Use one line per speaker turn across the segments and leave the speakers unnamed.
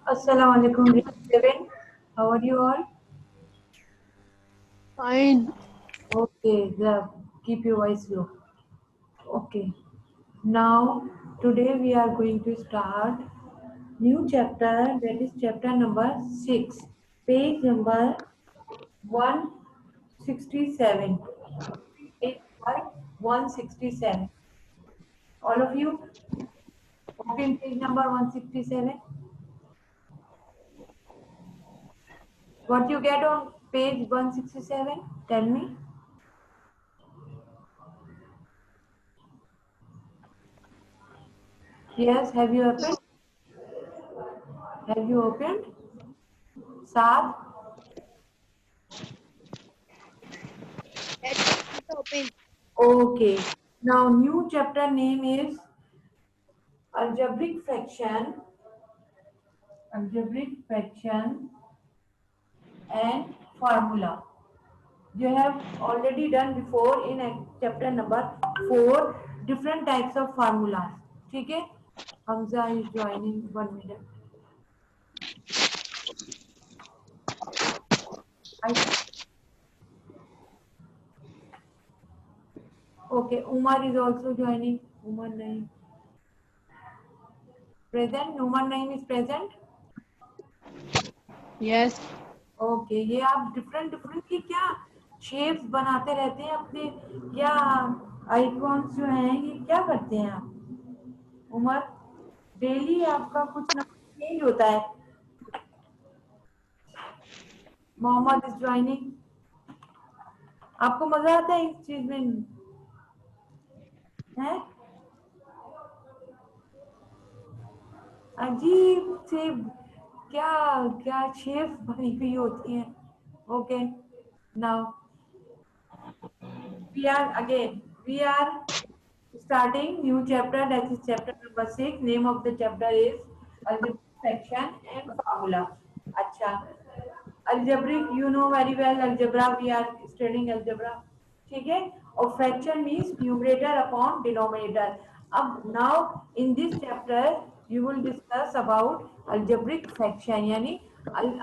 Assalamu alaikum, grade 7. How are you all?
Fine.
Okay, keep your voice low. Okay. Now, today we are going to start new chapter, that is chapter number 6, page number 167. Page number 167. All of you, open page number 167. What you get on page 167? Tell me. Yes, have you opened? Have you opened? Saad?
It's open.
Okay. Now new chapter name is algebraic fraction and formula. You have already done before in chapter number 4 different types of formulas. ठीक है? Hamza is joining 1 minute. Okay, Umar is also joining. Umar Naeem. Present? Umar Naeem is present?
Yes.
Okay ये आप different different की क्या shapes बनाते रहते हैं अपने क्या आइकॉन्स जो हैं ये क्या करते हैं आप उमर डेली आपका कुछ ना कुछ चेंज होता है मोहम्मद इज ज्वाइनिंग आपको मजा आता है इस चीज में है अजीब से क्या क्या शेप्स बनी हुई होती हैं okay now we are starting new chapter, that is chapter number 6. Name of the chapter is algebraic fraction and formula. Acha. Algebraic, you know very well algebra. We are studying algebra. ठीक है और fraction means numerator upon denominator अब now in this chapter you will discuss about algebraic fraction यानी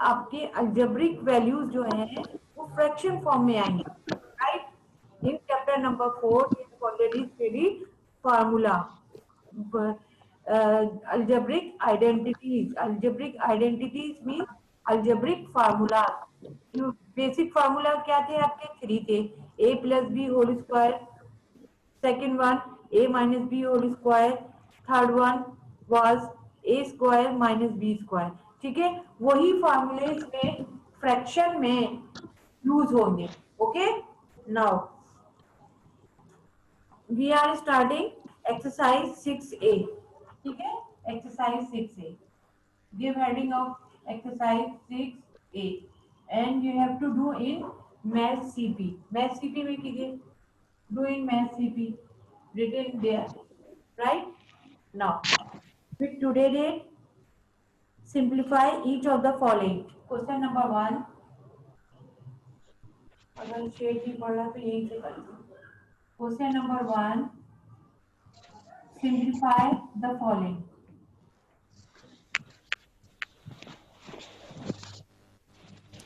आपके algebraic values जो हैं वो fraction form में आएंगे right in chapter number 4 we have already studied formula algebraic identities means algebraic formula basic formula क्या थे आपके 3 थे a plus B whole square second one a minus B whole square third one was a square minus B square ठीक है वही फार्मूले इसमें fraction में यूज होंगे okay now we are starting exercise 6a ठीक है exercise 6a give heading of exercise 6a and you have to do in math cp में कीजिए do in math cp written there right now with today date simplify each of the following question number 1 अगर shade नहीं पढ़ रहा तो यहीं से कर question number 1 simplify the following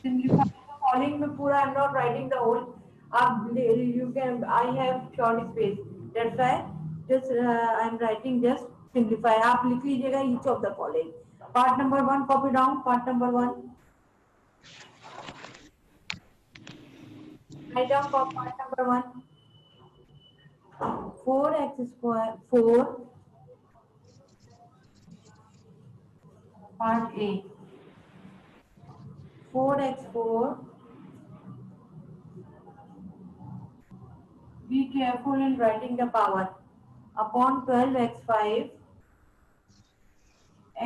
simplify the following में पूरा I'm not writing the whole आप you can I have short space that's why just I'm writing just simplify आप लिख लीजिएगा each of the following part number 1 copy down part number 1 write down part number 1 4x square 4 part A 4x4 be careful in writing the power upon 12x5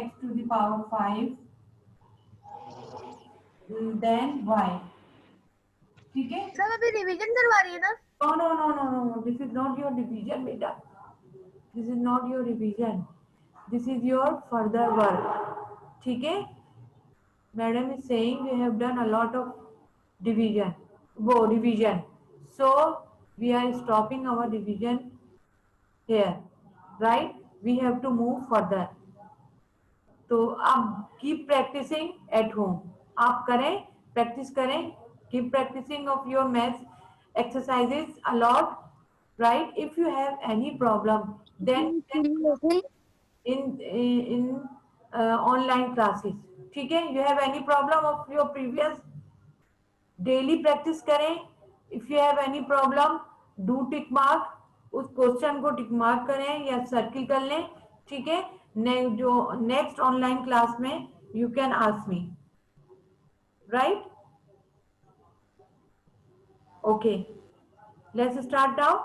x to the power 5 then y ठीक है
sir अभी revision करवा रही है ना
no this is not your division beta this is not your revision this is your further work ठीक है madam is saying you have done a lot of division revision so we are stopping our division here right we have to move further तो आप keep practising at home, आप करें, practice करें, keep practising of your maths exercises a lot, right? If you have any problem then in online classes, ठीक है? You have any problem of your previous, daily practice करें। If you have any problem do tick mark, उस question को tick mark करें या circle कर लें, ठीक है? जो नेक्स्ट ऑनलाइन क्लास में you can ask me, right? Okay, let's start now,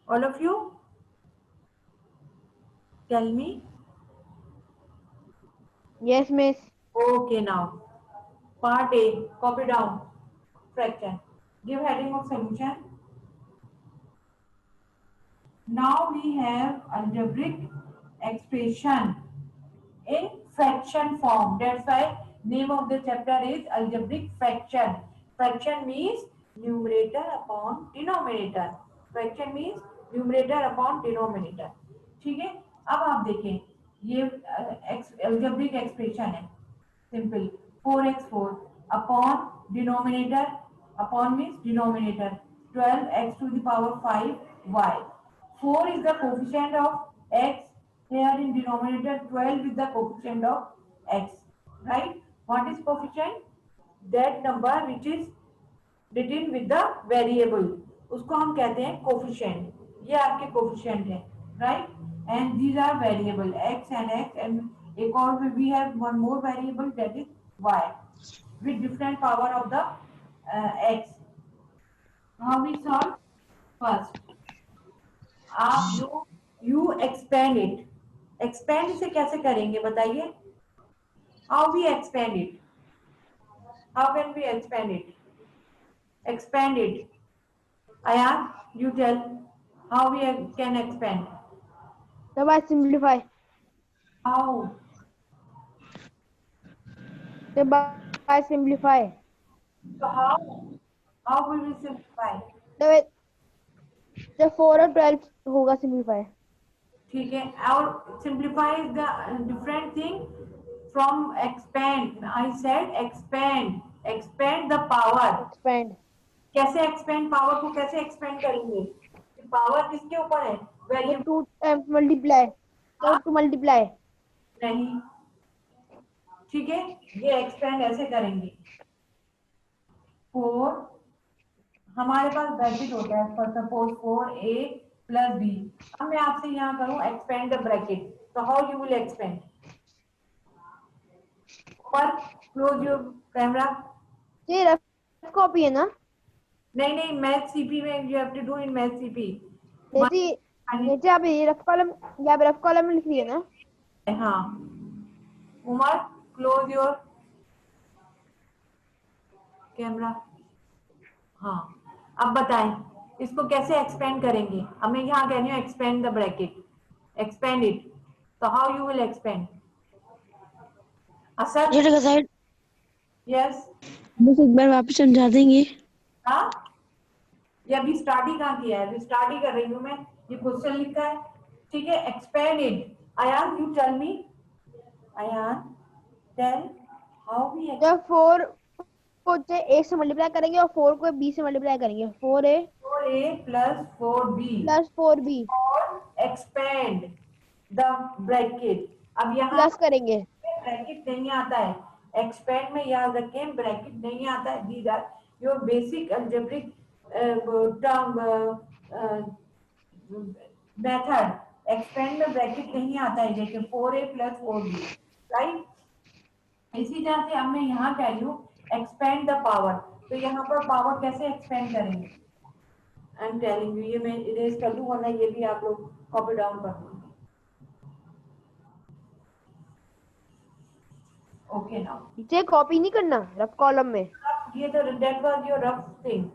all of you tell me.
Yes, miss.
Okay, now part A, copy down fraction. Give heading of solution. Now we have algebraic expression in fraction form. That's why name of the chapter is algebraic fraction. Fraction means numerator upon denominator. Fraction means numerator upon denominator. ठीक है? अब आप देखें, ये algebraic expression है, simple 4x4 upon denominator, upon means denominator 12x to the power 5y. 4 is the coefficient of x, here in denominator 12 is the coefficient of x, right? What is coefficient? That number which is written with the variable, उसको हम कहते हैं coefficient. ये आपके coefficient है, right? And these are variable x and एक और we have one more variable, that is y with different power of the x. How we solve? First आप लोग यू एक्सपेंड इट, एक्सपेंड इसे कैसे करेंगे बताइए? How we expand it, how can we expand it? Expand it, Ayan, you tell how we can expand.
So by simplify.
How?
So by simplify.
So how will we simplify?
So 4 और 12 होगा simplify.
ठीक है, और simplify is the different thing from expand. I said expand, expand the power.
Expand.
कैसे expand, power को कैसे expand करेंगे? Power किसके ऊपर है? Variable
to multiply, to multiply
नहीं, ठीक है? ये एक्सपेंड ऐसे करेंगे, 4 हमारे पास ब्रैकेट होता है, for suppose 4a plus b। अब मैं आपसे यहाँ करूँ एक्सपेंड द ब्रैकेट, तो हाउ यू विल एक्सपेंड? पर क्लोज योर कैमरा।
ये रफ कॉपी है ना?
नहीं, मैथ सीपी में you have to do in math CP.
नीचे आप ये रफ कॉलम, या रफ कॉलम में लिख लिया ना?
हाँ उमर, क्लोज योर कैमरा। हाँ, अब बताएं इसको कैसे एक्सपेंड करेंगे? अब मैं यहाँ कह रही हूँ expand the bracket, expand it, तो हाउ यू विल एक्सपेंड? असर
साइड
यस,
बस एक बार वापस समझा देंगे।
हाँ, ये अभी स्टार्ट ही कहाँ किया है? अभी स्टार्ट ही कर रही हूँ मैं, ये क्वेश्चन लिखा है, ठीक है? Expand it. Ayan you tell me, Ayan tell how we
जब 4 को a से मल्टीप्लाई करेंगे और 4 को b से मल्टीप्लाई करेंगे, 4a
plus 4b
plus 4b
और एक्सपेंड द ब्रैकेट। अब यहाँ
प्लस करेंगे,
ब्रैकेट नहीं आता है, एक्सपेंड में याद रखें ब्रैकेट नहीं आता है। These are your basic algebraic term method. Expand में ब्रैकेट नहीं आता है, जैसे 4a प्लस 4b, राइट? इसी तरह से अब मैं यहाँ कह रही हूँ एक्सपेंड द पावर, तो यहाँ पर पावर कैसे एक्सपेंड करेंगे? आई एम टेलिंग यू, ये मैं इरेज कर दूं वरना ये भी आप लोग कॉपी डाउन कर देंगे। ओके नाउ
नीचे कॉपी नहीं करना, रफ कॉलम में।
ये तो that was your rough thing.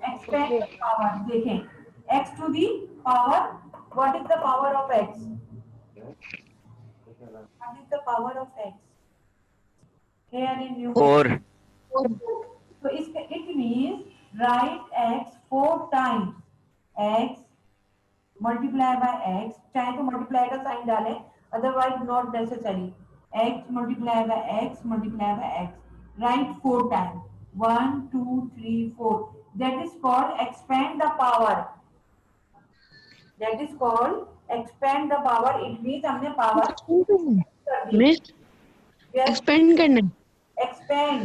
Expand the power, देखें x to the power, what is the power of x? What is the power of x here in numerator?
4
तो इसका it means right x 4 times x multiply by x, चाहे तो multiply का sign डालें otherwise not necessary. X multiplied by X multiplied by X. Write 4 times. 1, 2, 3, 4. That is called expand the power. That is called expand the power. It means हमने power कर दी.
Miss
Yes,
expand करना है.
expand.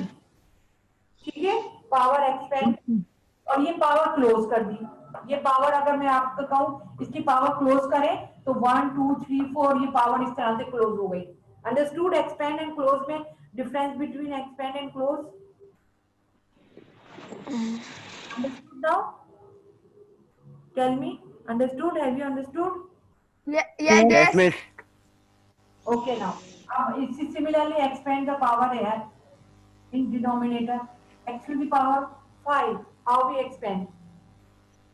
ठीक है, power expand और ये power close कर दी. ये पावर अगर मैं आपको कहूँ इसकी पावर क्लोज करें तो 1 2 3 4 ये पावर इस तरह से क्लोज हो गई. अंडरस्टूड एक्सपेंड एंड क्लोज में difference between expand and close. Understood now? Tell me, understood? Have you understood?
Yes.
miss.
Okay, now इसी similarly expand the power here in denominator. X to the power 5. How we expand?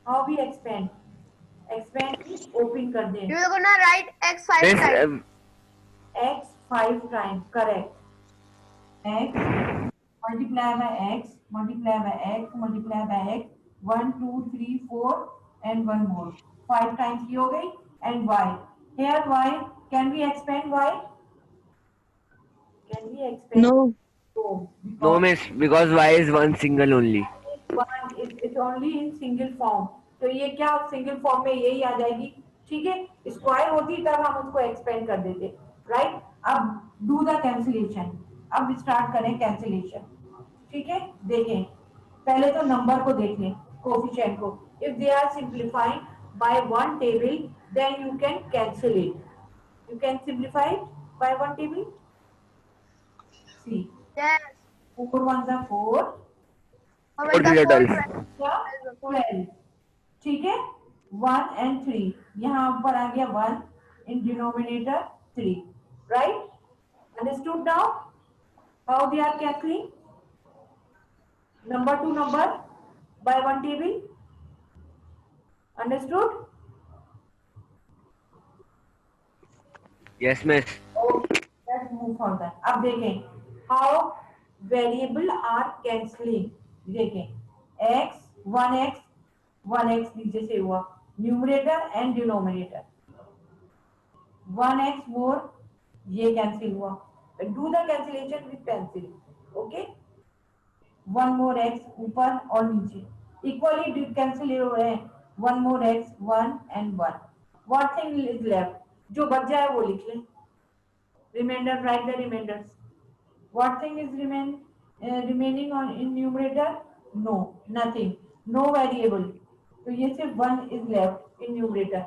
How we expand? Expand means open कर दें.
You're gonna write x 5
Miss,
times.
X 5 times. Correct. X multiply by X multiply by X multiply by X. 1 2 3 4 and one more. 5 times की हो गई. And Y. Here Y. Can we expand Y? Can we expand?
No.
No.
no miss, because y is one single only.
One is only in single form. तो ये क्या single form में यही आ जाएगी. ठीक है, स्क्वायर होती तब हम उसको एक्सपेंड कर देते. राइट. अब डू द कैंसिलेशन. अब स्टार्ट करें कैंसिलेशन. ठीक है, देखें पहले तो नंबर को देख लें, कोफिशिएंट को. If they are simplifying by one table then you can cancel it. You can simplify by one table. See
Yes.
4 ones are 4.
और
Four
बचा
three are
4
12. ठीक है, 1 and 3. यहाँ पर आ गया 1 in denominator 3. Right? Understood now? How they are cancelling? Number to number by one table. Understood?
Yes miss.
Okay, let's move further. अब देखें how variable are cancelling. देखें x 1x नीचे से हुआ न्यूमरेटर एंड डिनोमिनेटर. 1x मोर ये cancel हुआ. Do the cancellation with pencil. Okay, 1 more x ऊपर और नीचे इक्वली कैंसिल हो रहे हैं. 1 more x 1 and 1. What thing is left? जो बच जाए वो लिख लें. Reminder, right the reminders. What thing is remaining on in numerator? No, nothing, no variable. तो ये सिर्फ 1 is left in numerator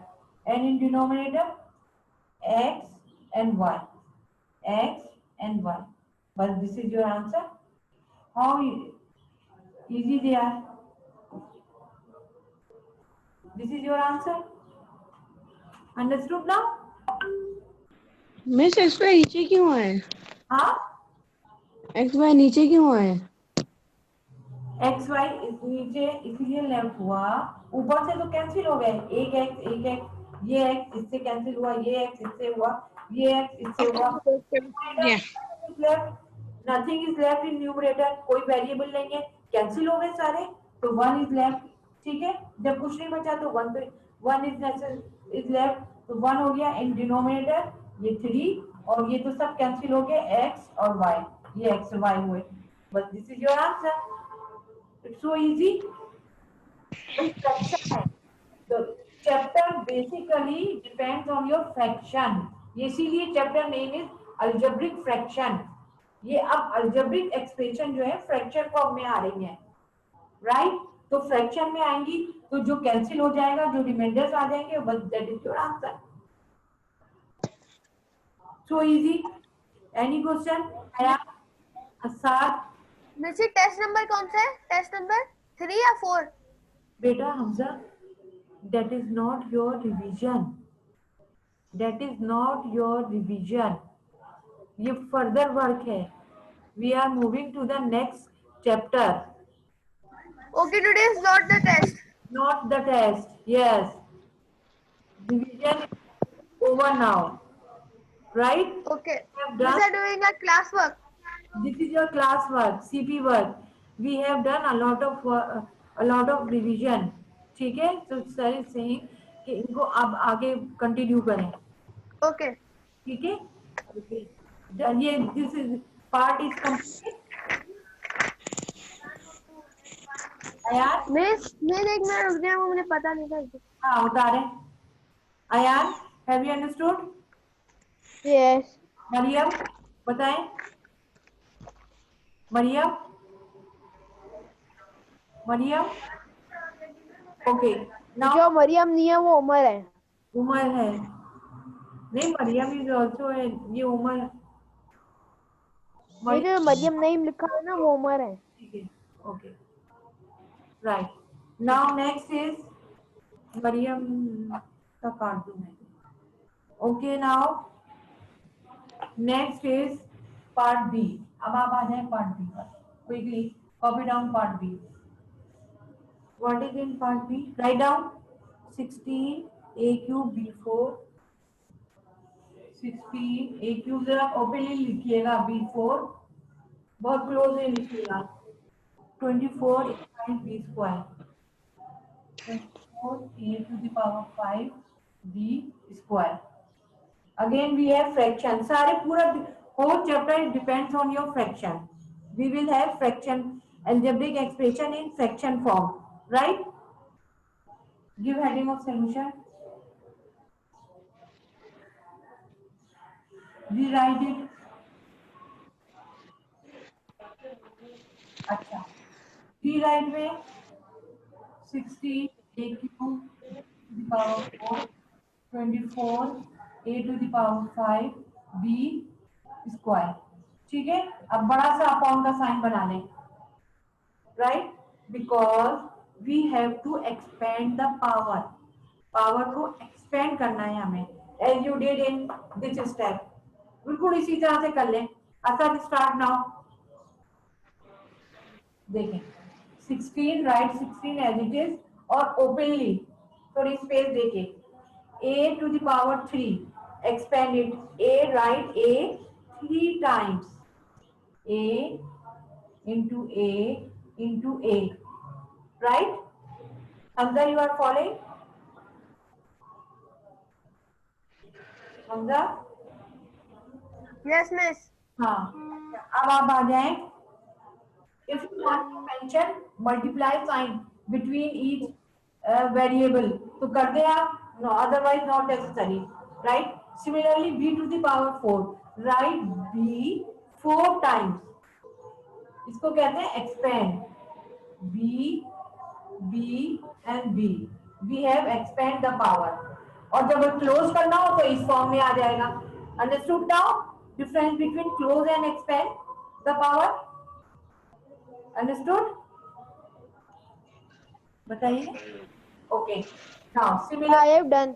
and in denominator x and y. X and y. But this is your answer. How easy they are. This is your answer. Understood now?
Miss X Y नीचे क्यों है?
हाँ,
x Y नीचे क्यों है?
X Y नीचे इसलिए left हुआ. ऊपर से तो कैंसिल हो गए. एक एक्स ये एक्स इससे कैंसिल हुआ, ये एक्स इससे हुआ, ये एक्स इससे हुआ. Nothing is left in numerator. कोई वेरिएबल नहीं है, कैंसिल हो गए सारे. तो 1 इज लेफ्ट. ठीक है, जब कुछ नहीं बचा तो 1 इज लेफ्ट. तो 1 हो गया. इन डिनोमिनेटर ये 3 और ये तो सब कैंसिल हो गए. एक्स और वाई, ये एक्स और वाई हुए. बस this is your answer. It's so easy. Fraction है. The chapter basically depends on your fraction. ये इसीलिए chapter name is algebraic fraction. ये अब algebraic expression जो है fraction form में आ रही है. Right? तो fraction में आएंगी तो जो cancel हो जाएगा, जो remainders आ जाएंगे, बस that is your answer. So easy. Any question? आया? साथ
मिसी टेस्ट नंबर कौन सा है? टेस्ट नंबर 3 या 4?
बेटा Hamza, that is not your revision. That is not your revision. ये further work है. We are moving to the next chapter.
Okay, today is not the test.
Not the test. Yes. Revision is over now. Right?
Okay.
We have
We
done.
are doing a class work.
This is your class work, CP work. We have done a lot of revision. ठीक है, तो sir saying कि इनको अब आगे continue करें.
Okay.
ठीक है, ओके, ये this is part is complete. Ayan,
miss एक मिनट रुक जाए, वो मुझे पता नहीं था।
हाँ उतारे। Ayan, have you understood?
Yes.
Maryam बताएं, मरियम, मरियम, ओके नाउ।
जो मरियम नहीं है वो उमर है।
उमर है, नहीं मरियम इज ऑल्सो है, ये उमर,
ये
मरियम,
जो मरियम नहीं लिखा है ना वो उमर है।
ठीक है, okay, right. Now next is Maryam का कार्टून है। Okay now next is part B. अब आप आ जाए पार्ट बी पर, quickly copy down part B. What is in part B? Write down 16 a cube b4, 16 a cube, जरा openly लिखिएगा, b4 बहुत क्लोज है लिखिएगा, 24 a b square, 24 a to the power 5 b square. Again we have fraction, सारे पूरा whole chapter depends on your fraction. We will have fraction, algebraic expression in fraction form, right? Give heading of solution, rewrite it. अच्छा, rewrite में 60 a cube to the power 4, 24 a to the power 5 b square, ठीक है। अब बड़ा सा upon का sign बना लें, right, because we have to expand the power, power को एक्सपेंड करना है हमें, as you did in this step, बिल्कुल इसी तरह से कर लें। अच्छा स्टार्ट नाउ, देखें 16, राइट 16 एज इट इज, और ओपनली थोड़ी स्पेस देके a to the power 3, expand it, a, write a 3 times, a into a into a, right? Hamza, you are following? Hamza?
Yes miss.
हाँ, अब आप आ जाएं, if you want to mention multiply sign between each variable तो कर दे आप, no otherwise not necessary, right? Similarly b to the power 4, write b 4 times, इसको कहते हैं expand, b b and b, we have expand the power, और जब close करना हो तो इस फॉर्म में आ जाएगा। Understood now difference between close and expand the power? Understood? बताइए। Okay now similar
I have done.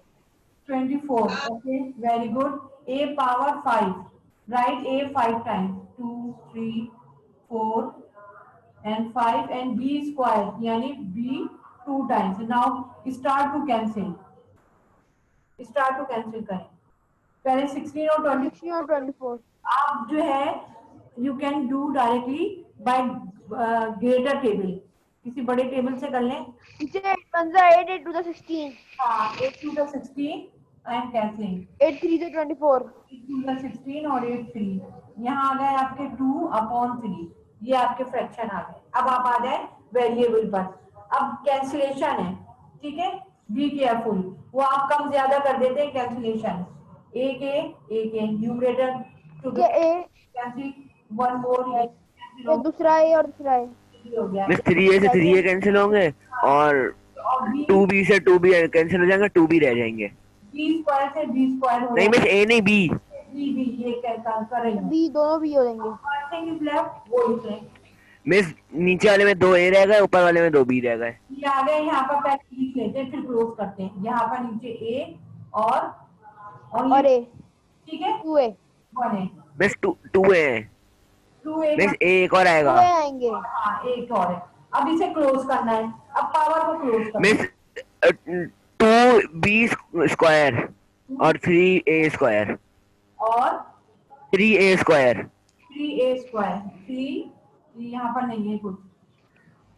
24, okay, very good. A power 5, write a 5 times, 2 3 4 and 5, and b square यानी b 2 times. Now start to cancel, start to cancel करें, पहले 16 और 20
16 और 24।
आप जो है you can do directly by greater table, किसी बड़े टेबल से कर लें।
इसे 8 8 टू द 16,
हाँ 8 to the 16 I am cancelling,
8 3 to 24।
8 to the 16 और 8 3, यहाँ आ गए आपके 2/3, ये आपके फ्रैक्शन आ गए। अब आप आ जाए वेरिएबल पर, अब कैंसिलेशन है, ठीक है, बी केयरफुल, वो आप कम ज्यादा कर देते हैं कैंसिलेशन, एक ए न्यूमरेटर टू
ये ए,
कैंसिल, वन मोर
ये दूसरा ए और दूसरा ए।
हो गया,
मिस 3a से 3a कैंसिल होंगे और
और बी
2b से 2b कैंसिल हो जाएंगे, 2b रह जाएंगे।
बी स्क्वायर से बी स्क्वायर हो
नहीं मिस a नहीं b।
बी ये कैसा कर रही हूँ,
बी दोनों भी हो जाएंगे।
थिंग इज लेफ्ट वो लिखें,
मिस नीचे वाले में 2a रह गए, ऊपर वाले में 2b रह गए।
ये आ गए, यहाँ पर पहले लिख लेते हैं फिर क्लोज करते हैं, यहाँ पर नीचे ए और
ए,
ठीक है
2 ए,
1 है,
मिस 2a है
2 ए
मिस, a एक और
2
आएगा।
ए आएंगे।
हाँ एक और है, अब इसे क्लोज करना है, अब पावर को क्लोज करना
मिस 2b स्क्वायर और 3a स्क्वायर,
और
3a स्क्वायर,
3a स्क्वायर, 3 यहाँ पर नहीं है कुछ,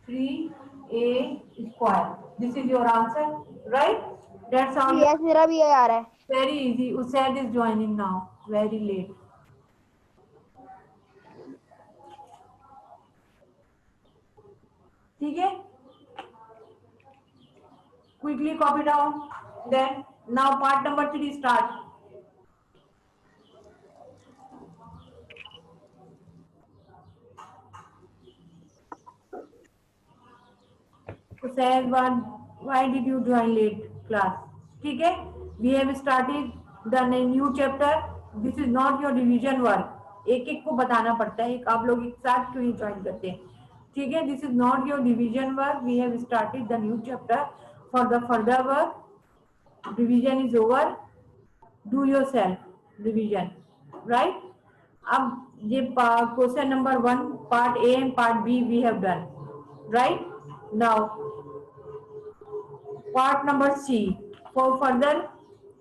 3a square, this is your answer, right? That's all.
Yes मेरा भी ये आ रहा है।
Very easy. Usaid is joining now. Very late. ठीक है? Quickly copy down. Then now part number 3 start. Usaid, why did you join late class? ठीक है? We have started the new chapter. This is not your revision work. एक एक को बताना पड़ता है, आप लोग एक साथ क्यों नहीं ज्वाइन करते? ठीक है? This is not your revision work. We have started the new chapter. For the further work, revision is over. Do yourself revision, right? अब ये question number 1 part A and part B we have done, right? Now part number C for further.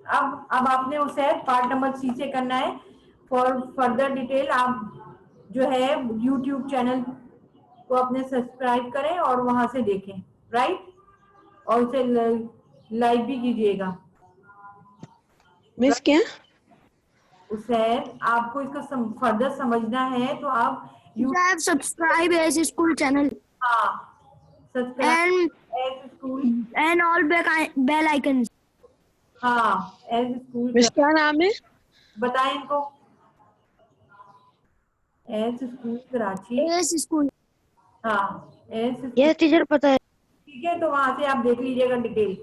अब आपने उसे part number सी से करना है। For further detail आप जो है यूट्यूब चैनल को अपने सब्सक्राइब करें और वहां से देखें, राइट? और उसे लाइक भी कीजिएगा।
मिस क्या?
उसे आपको इसका फर्दर समझना है तो आप
I've subscribed as school channel
subscribe as school
and all bell icons.
हाँ एज स्कूल
मिस क्या नाम है?
बताएं इनको। As school Karachi.
As school.
हाँ एज
ये टीचर पता है।
ठीक है, तो वहां से आप देख लीजिएगा detail.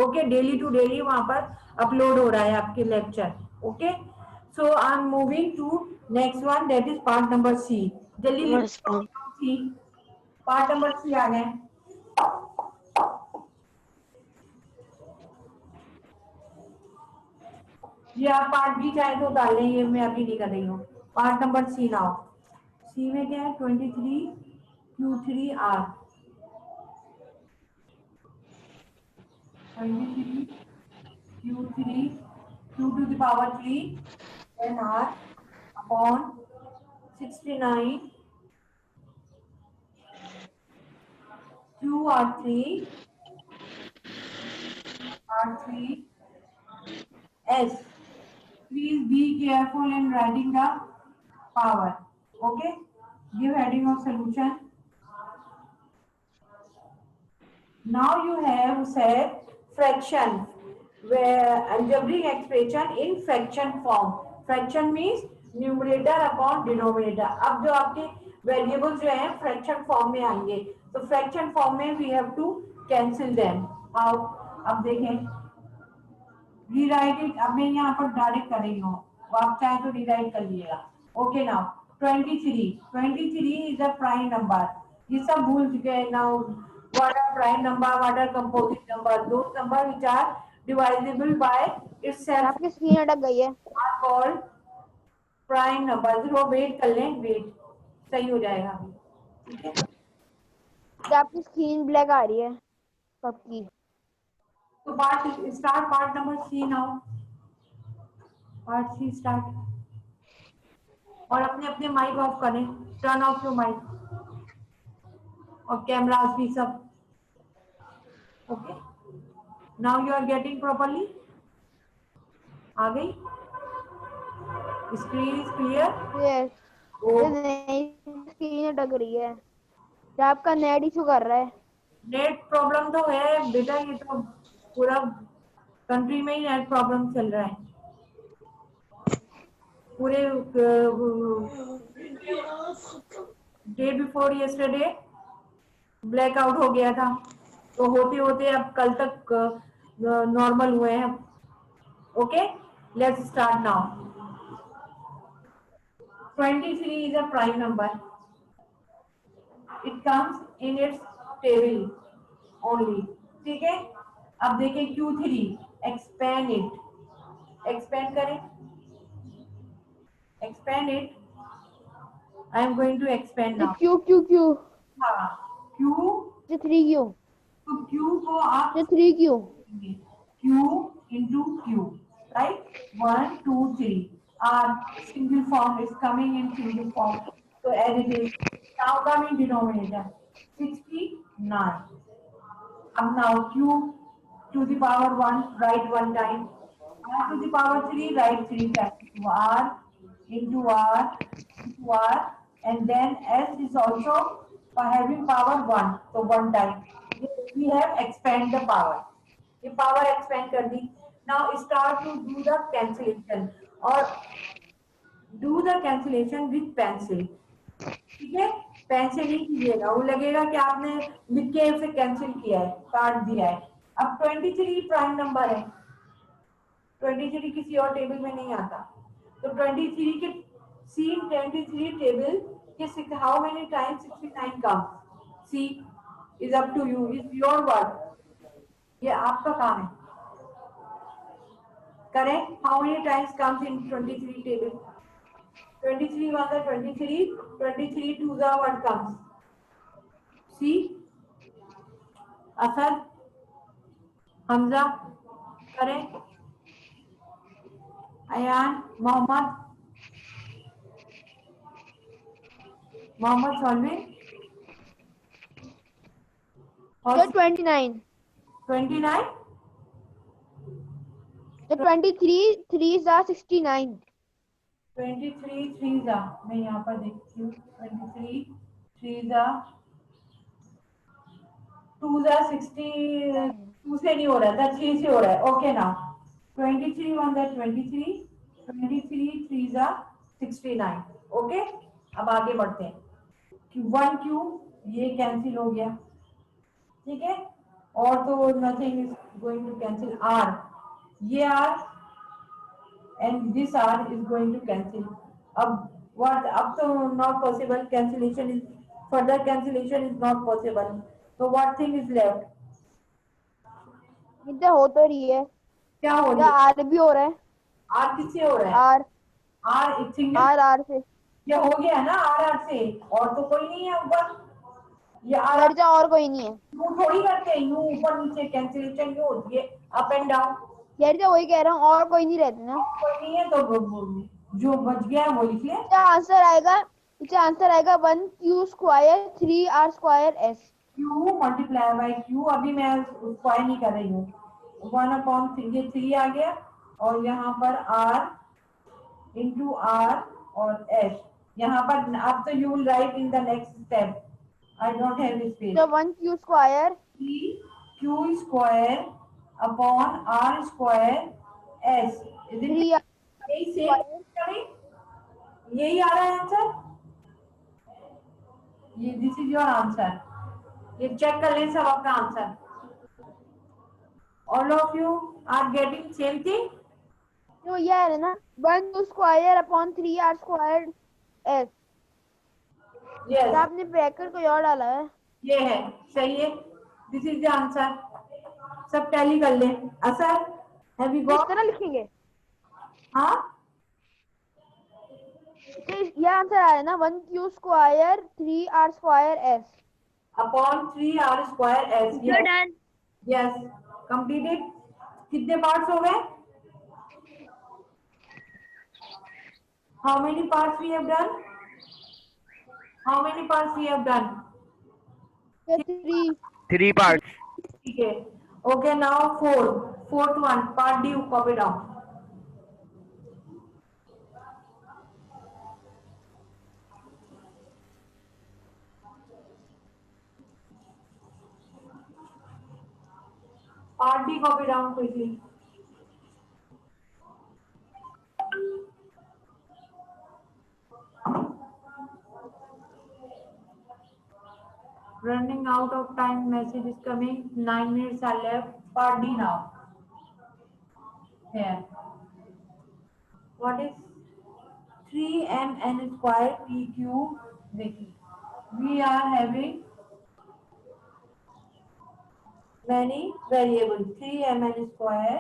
Okay, daily to daily वहां पर अपलोड हो रहा है आपके lecture. Okay, so I am moving to next one, that is part number C. जल्दी सी, पार्ट नंबर सी आ गए। ये आप पार्ट बी चाहे तो डाल लें, ये मैं अभी नहीं कर रही हूँ। Part number C now. C में क्या है? 23 Q3R 23 Q3 Q to the power 3 then R upon 69 QR3 R3 S. Please be careful in writing the power. Okay, give heading of solution. Now you have said fraction, where algebraic expression in fraction form. Fraction means numerator upon denominator. अब जो आपके variable जो है fraction form में आएंगे, तो fraction form में we have to cancel them. अब देखें, रीराइट इट। अब मैं यहाँ पर डायरेक्ट कर रही हूँ, आप चाहे तो रीराइट कर लीजिएगा। Okay, now 23 is a prime number. ये सब भूल चुके हैं now. What are prime number? What are composite number? Those number which are divisible by itself
आपकी स्क्रीन अटक गई है।
are called prime number। वो वेट कर लें, वेट सही हो जाएगा अभी, ठीक है?
क्या आपकी स्क्रीन ब्लैक आ रही है सबकी?
तो part number C now. Part C start. और अपने अपने माइक ऑफ करें, टर्न ऑफ योर माइक और कैमरास भी सब। Okay, now you are getting properly. आ गई? Screen is clear?
Yes. Screen अटक रही है। क्या आपका नेट इशू कर रहा है?
नेट प्रॉब्लम तो है बेटा, ये तो पूरा कंट्री में ही नेट प्रॉब्लम चल रहा है। पूरे डे बिफोर यस्टरडे ब्लैकआउट हो गया था, तो होते होते अब कल तक नॉर्मल हुए हैं। Okay, let's start now. 23 is a prime number. It comes in its table only. ठीक है? अब देखें Q3, expand it. Expand करें, expand it. I am going to expand now.
Q
हाँ, Q,
ये 3 क्यू,
तो Q को आप
ये 3 Q.
Q into Q, right? 1, 2, 3. R single form is coming in single form. So as it is, now come in denominator 69. Now Q to the power 1, write one time. r to the power 3, write 3 times. R into R into R, and then S is also having power 1, so 1 time. We have expand the power. ये power expand कर दी. Now start to do the cancellation or do the cancellation with pencil. ठीक है, pencil ही कीजिएगा, वो लगेगा कि आपने लिख के उसे कैंसिल किया है, काट दिया है. अब 23 प्राइम नंबर है, 23 किसी और टेबल में नहीं आता, तो 23 के सी 23 टेबल के how many times 69 comes. See is up to you, is your work, ये आपका काम है. करें, how many times comes in 23 table. 23 1 the 23, 23 2 the what comes. See, Asad, Hamza, करें, Ayan, Mohammad, solving.
So 29.
29,
So 23 3s are 69.
23 3 जा, मैं यहाँ पर देखती हूँ. 23 3 जा, 2 जा 60, 2 से नहीं हो रहा था, 3 से हो रहा है. ओके ना, 23 1 जा 23, 23 3 जा 69. ओके, अब आगे बढ़ते हैं. 1 क्यूब ये कैंसिल हो गया, ठीक है, और तो nothing is going to cancel. R, ये R and this R is going to cancel. अब व्हाट, अब तो not possible, cancellation is, further cancellation is not possible. तो व्हाट थिंग इज लेफ्ट,
इधर हो तो रही है,
क्या हो
या
रही है?
आर भी हो रहा है.
आर किससे हो रहा है?
आर
आर एक सिंगल,
आर से.
ये हो गया ना आर से, और तो कोई नहीं है ऊपर. ये आर
हट जा, और कोई नहीं है.
यूं थोड़ी करते हैं, यूं ऊपर नीचे कैंसिलेशन यूं होती है, अप एंड डाउन.
यार जो वही कह रहा हूँ, और कोई नहीं रहते ना.
कोई नहीं है तो जो बच गया है वो लिख ले.
इसका आंसर आएगा, इसका आंसर आएगा 1q square 3r square s.
Q multiply by Q, अभी मैं स्क्वायर नहीं कर रही हूँ. 1/3, ये 3 आ गया, और यहाँ पर r इंटू आर और s. यहाँ पर अब तो you will write in the next step. I don't have space.
तो 1q square
Q square upon R square S.
3r
यही सेम, यही आ रहा है आंसर. ये दिस इज योर आंसर. ये चेक कर लें सब अपना answer. All of you are getting same thing.
जो ये है ना 1q square upon 3r square s.
Yes,
आपने ब्रैकेट को और डाला है.
ये है, सही है. This is the answer. सब टैली कर ले. असर, हैव यू
इस
गॉट?
तरह लिखेंगे.
हाँ,
तो ये आंसर आ रहा है ना 1q square 3r square s.
Upon 3r square S.
You're done.
Yes, completed. कितने पार्ट्स हो गए? How many parts we have done? How many parts we have done?
3.
3 parts.
ठीक है. Okay, now fourth one, part D, copy down. Part D copy down quickly. Running out of time, message is coming. 9 minutes are left. Part D now. Here. What is 3mn square pq? We are having many variables. 3mn square,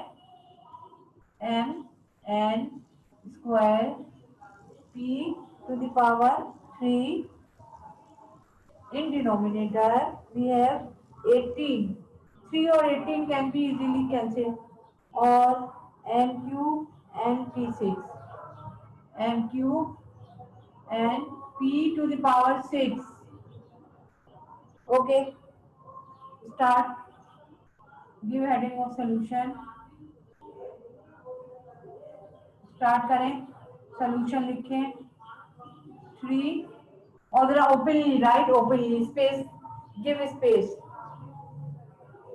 mn square p to the power 3. In denominator, we have 18. 3 और 18 can be easily cancelled. Or m cube and p6. m cube and p to the power 6. Okay. Start. Give heading of solution. Start करें, solution लिखें 3 और जरा openly write, openly space, give space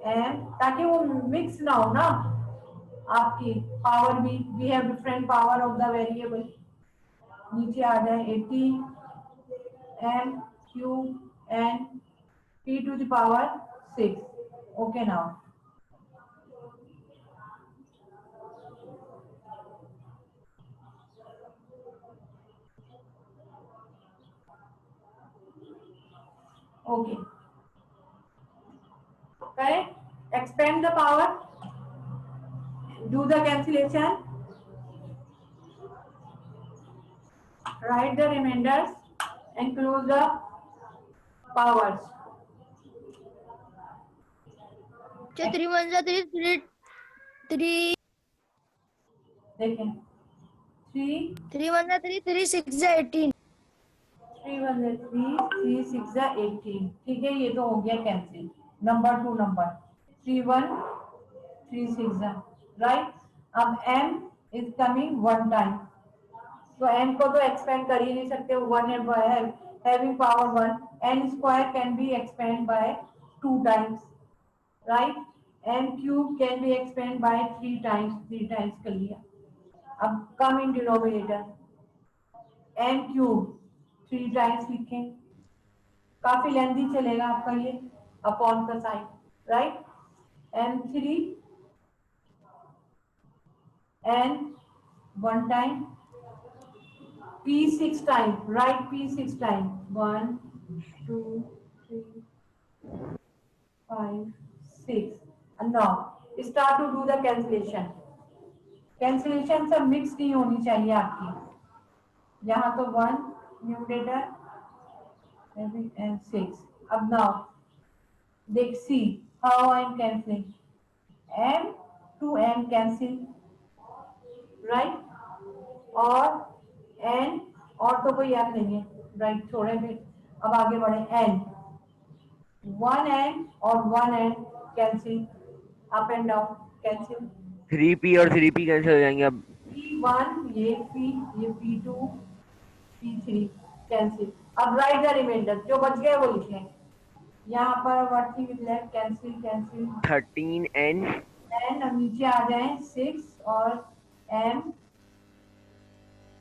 and, ताकि वो mix ना हो ना आपकी पावर भी, we have different power of the variable. नीचे आ जाए 80 m q n p to the power 6। Okay now okay, correct, expand the power, do the cancellation, write the remainders and close the powers।
So 3 1 3 3
देखें 3
3 1 3 3 6 18।
3 1 3 3 6 18। ठीक है, ये तो हो गया cancel, number two number 3 1 3 6 right. अब m is coming one time, तो m को तो एक्सपेंड कर ही नहीं सकते, one having power one, n square can be expand by 2 times right, n cube can be expand by 3 times, 3 times कर लिया। अब come in denominator, n cube 3 times लिखें, काफी लेंथी चलेगा आपका ये अपॉन का sign right, m3 n one time, p6 time right, p6 time 1 2 3 5 6। and now start to do the cancellation। Cancellation सब मिक्स नहीं होनी चाहिए आपकी, यहाँ तो 1 न्यूमरेटर and 6। अब नाउ देख see how I am cancelling, m to m cancel right, और n और तो कोई m नहीं है राइट, थोड़े भी अब आगे बढ़े, n 1n और 1n cancel, up and down cancel,
3p और 3p कैंसिल हो जाएंगे अब।
P1 ये P, ये P2 P3 कैंसिल। अब राइट द रिमाइंडर, जो बच गए वो लिख लें यहाँ पर, what with left cancel cancel
13n
N, अब नीचे आ जाए 6 और m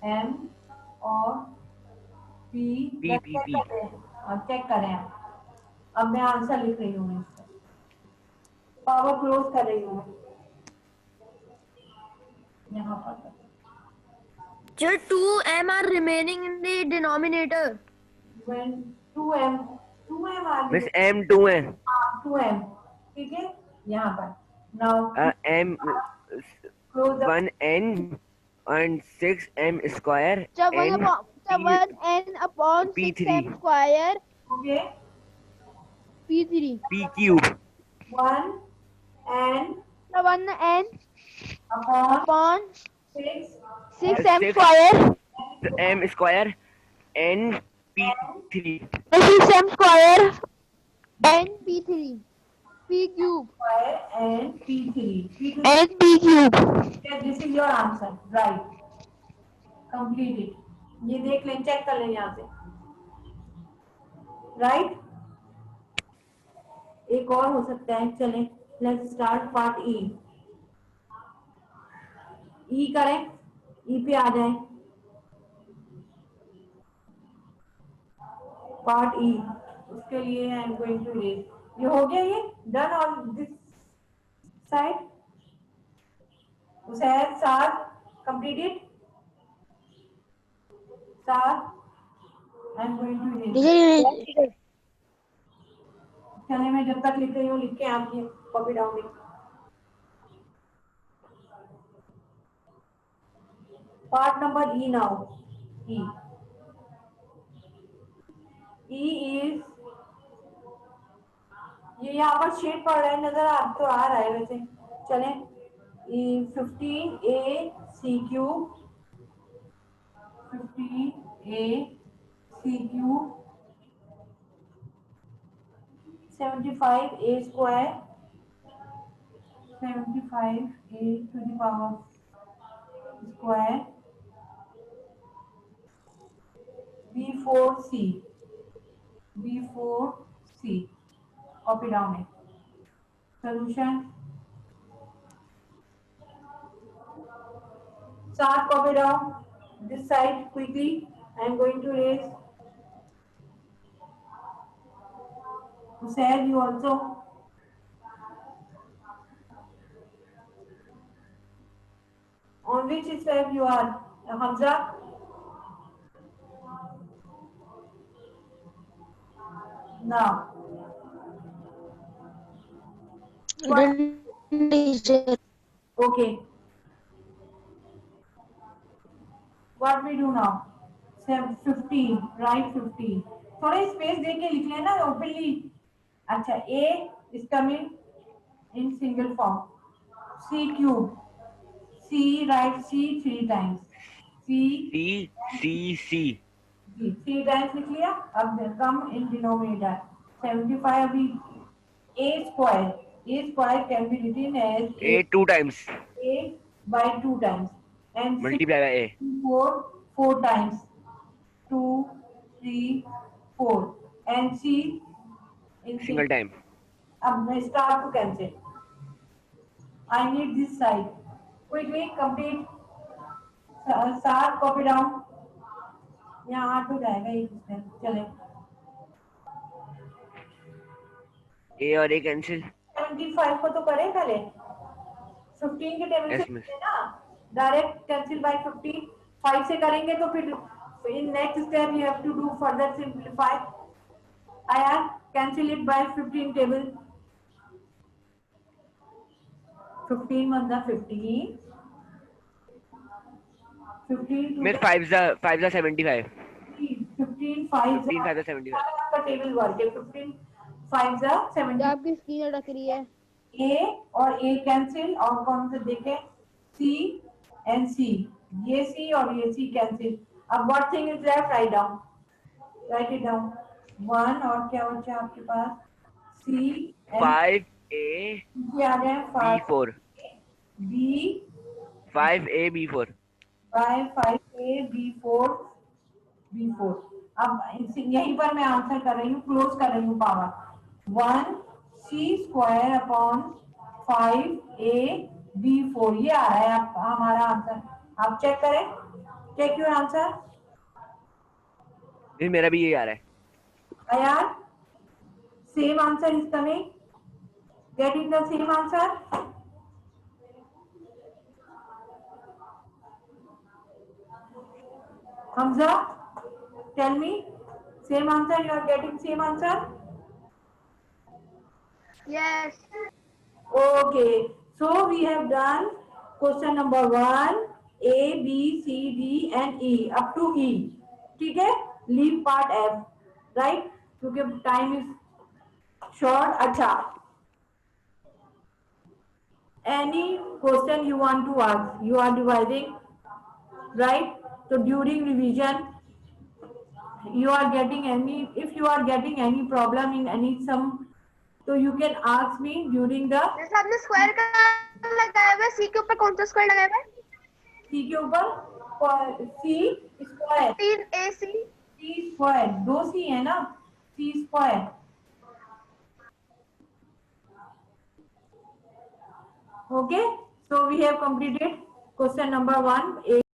m और p,
P, P, P।
Check करें अब मैं आंसर लिख रही हूँ, पावर क्लोज कर रही हूँ यहाँ पर।
So 2m are remaining in the denominator.
When 2m आ
मिस
गई,
m2 है,
2m ठीक है यहाँ पर। नाउ
m
close the
1n and 6m square
So
n
1n upon 6m
P3
square
okay,
p3।
p cube
1 and
So 1n
upon
upon
6
6m
6
square
m square n p3
6m square n p3 p cube
square and p3
n p cube।
Okay, this is your answer right, complete it। ये देख लें, check कर लें यहाँ से right. एक और हो सकता है, चलें let's start part E. E करें, ई पे आ जाए, पार्ट ई, उसके लिए I am going to read, ये हो गया, ये डन ऑन दिस साइड, उसे sir completed, sir I am going to read. चले मैं जब तक लिख रही हूँ, लिख के आप ये कॉपी डाउन लिख। Part number E now, E is, ये यहाँ पर शेड पड़ रहा है, नजर आप तो आ रहा है वैसे, चले 15a c cube, 15a c cube 75a square, 75a to the power square B4C. B4C. Copy down it. Solution. Start copy down this side quickly. I am going to raise. Hussain, you also. On which step you are? Hamza? Now. Okay. What we do now? 15. Write 15. थोड़े space दे के लिख लेना openly. अच्छा, A is coming in single form. C cube. C, write C 3 times. C.
C.
3 times लिख लिया. अब come in denominator. 75 अभी. A square. A square can be written as
A 2 times.
A by 2 times. And
Multiply by A.
4 times. 2, 3, 4. And C in
Single time.
अब मैं start to cancel. I need this side. Quickly complete. Start copy down. यहाँ 8 हो जाएगा एक इसमें. चले.
A और A cancel.
75 को तो करें पहले. 15 के टेबल
Yes,
से
miss.
ना डायरेक्ट कैंसिल बाय 15. 5 से करेंगे तो फिर in next step you have to do further simplify. I cancel it by 15 table. 15 बंदा 15. 15
Miss 5 are 75.
15 5
15 5 are 75.
आपका टेबल वर्क है. 15 5 70.
आपकी स्क्रीन अटक रही है.
A और A कैंसिल और कौन से देखे? C and C. ये C और ये C कैंसिल. अब what thing is left? Write down. Write it down. 1 और क्या बचा आपके पास? C and
5A
ये आ गए
B4.
B
5A B4.
5A B4. अब यहीं पर मैं आंसर कर रही हूँ, क्लोज कर रही हूँ power. 1C square upon 5A B4. ये आ रहा है आप हमारा आंसर. आप चेक करें. Check your answer.
नहीं, मेरा भी यही आ रहा है.
Ayar, same answer is coming. Getting the same answer. Hamza, tell me. Same answer. You are getting same answer.
Yes.
Okay. So we have done question number 1, A, B, C, D and E up to E. ठीक है? Leave part F. Right? क्योंकि time is short. अच्छा. Any question you want to ask? You are revising, right? So during revision, you are getting any. If you are getting any problem in any sum, so you can ask me during the.
जैसे आपने square का लगाया हुआ है, सी के ऊपर कौन सा स्क्वायर लगाया हुआ है?
C के ऊपर C square.
3AC.
C square 2C है ना. C square. Okay. So we have completed question number 1.